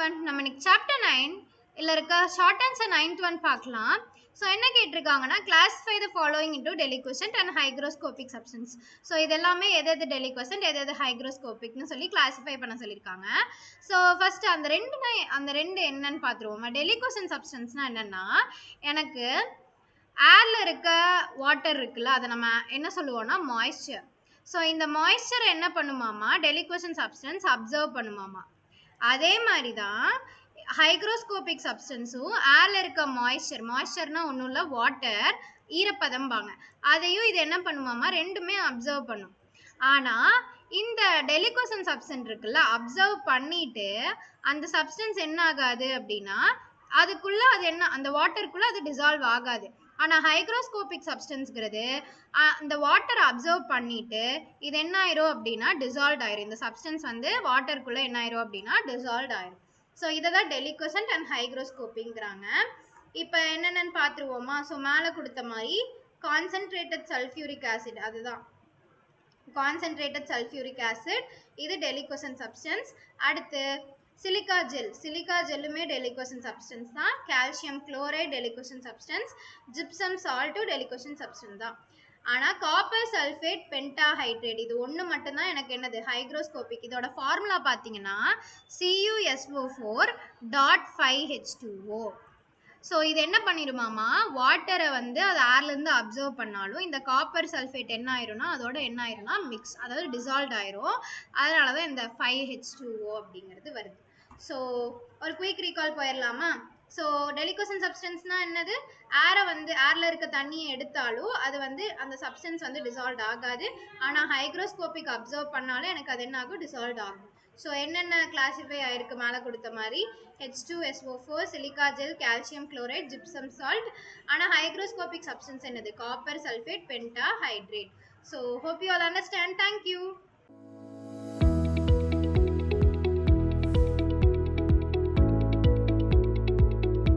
everyone. நம்ம இன்னைக்கு chapter 9 இல்ல இருக்க ஷார்ட் ஆன்சர் 9th ஒன் பார்க்கலாம். ஸோ என்ன கேட்டிருக்காங்கன்னா classify the following into deliquescent and hygroscopic substance. So இது எல்லாமே எது டெலிக்வசன்ட் எது ஹைக்ரோஸ்கோபிக்னு சொல்லி கிளாஸிஃபை பண்ண சொல்லியிருக்காங்க. ஸோ ஃபர்ஸ்ட் அந்த ரெண்டு என்னன்னு பார்த்துருவோம். டெலிக்வசன்ட் சப்ஸ்டன்ஸ்னா என்னன்னா, எனக்கு ஏர்ல இருக்க வாட்டர் இருக்குல்ல, அதை நம்ம என்ன சொல்லுவோம்னா மாய்ஸ்சர். ஸோ இந்த மாய்ஸ்சர் என்ன பண்ணுமாமா, டெலிக்வசன்ட் சப்ஸ்டன்ஸ் அப்சர்வ் பண்ணுமாமா. அதே மாதிரி தான் ஹைக்ரோஸ்கோபிக் சப்ஸ்டன்ஸும் ஏர்ல இருக்க மாய்ஸ்சர்னா ஒன்றும் இல்லை, வாட்டர், ஈரப்பதம்பாங்க. அதையும் இது என்ன பண்ணுமாமா, ரெண்டுமே அப்சர்வ் பண்ணும். ஆனால் இந்த டெலிக்வசன்ட் சப்ஸ்டன்ஸ் இருக்குல்ல, அப்சர்வ் பண்ணிட்டு அந்த சப்ஸ்டன்ஸ் என்ன ஆகாது அப்படின்னா, அதுக்குள்ள அது என்ன, அந்த வாட்டருக்குள்ள அது டிசால்வ் ஆகாது. ஆனால் ஹைக்ரோஸ்கோபிக் சப்ஸ்டன்ஸ்ங்கிறது அந்த வாட்டரை அப்சர்வ் பண்ணிட்டு இது என்ன ஆயிரும் அப்படின்னா டிசால்வ் ஆயிரும். இந்த சப்ஸ்டன்ஸ் வந்து வாட்டருக்குள்ள என்ன ஆயிரும் அப்படின்னா டிசால்வ் ஆயிரும். ஸோ இதை தான் டெலிக்வசன்ட் அண்ட் ஹைக்ரோஸ்கோபிங்கிறாங்க. இப்போ என்னென்னு பார்த்துருவோமா. ஸோ மேலே கொடுத்த மாதிரி கான்சென்ட்ரேட்டட் சல்ஃபியூரிக் ஆசிட், அதுதான் கான்சென்ட்ரேட்டட் சல்ஃபியூரிக் ஆசிட், இது டெலிக்வசன்ட் சப்ஸ்டன்ஸ். அடுத்து சிலிக்கா ஜெல்லுமே டெலிக்வசன்ட் சப்ஸ்டன்ஸ் தான். Calcium chloride deliquescent substance, gypsum சால்ட்டும் டெலிக்வசன்ட் சப்ஸ்டன்ஸ் தான். ஆனால் காப்பர் சல்ஃபேட் பென்டாஹைட்ரேட் இது ஒன்று மட்டும்தான் எனக்கு என்னது ஹைக்ரோஸ்கோபிக். இதோட ஃபார்முலா பார்த்தீங்கன்னா CuSO4.5H2O. ஸோ இது என்ன பண்ணிடுமாமா, வாட்டரை வந்து அது ஏர்லேருந்து அப்சர்வ் பண்ணாலும் இந்த காப்பர் சல்ஃபேட் என்ன ஆயிரும்னா அதோட என்ன ஆயிரும்னா மிக்ஸ், அதாவது டிசால்வ் ஆயிரும். அதனால தான் இந்த 5H2O அப்படிங்கிறது வருது. ஸோ ஒரு குயிக் ரீகால் போயிடலாமா. ஸோ டெலிக்வசன்ட் சப்ஸ்டன்ஸ்னால் என்னது, ஏரில் இருக்க தண்ணியை எடுத்தாலும் அது வந்து அந்த சப்ஸ்டன்ஸ் வந்து டிசால்வ் ஆகாது. ஆனால் ஹைக்ரோஸ்கோபிக் அப்சர்வ் பண்ணாலும் எனக்கு அது என்ன ஆகும், டிசால்வ் ஆகும். ஸோ என்னென்ன கிளாஸிஃபை ஆயிருக்கு மேலே கொடுத்த மாதிரி, H2SO4, silica gel, calcium chloride, gypsum salt. ஆனால் ஹைக்ரோஸ்கோபிக் சப்ஸ்டன்ஸ் என்னது, copper sulphate pentahydrate. So hope you all understand. Thank you.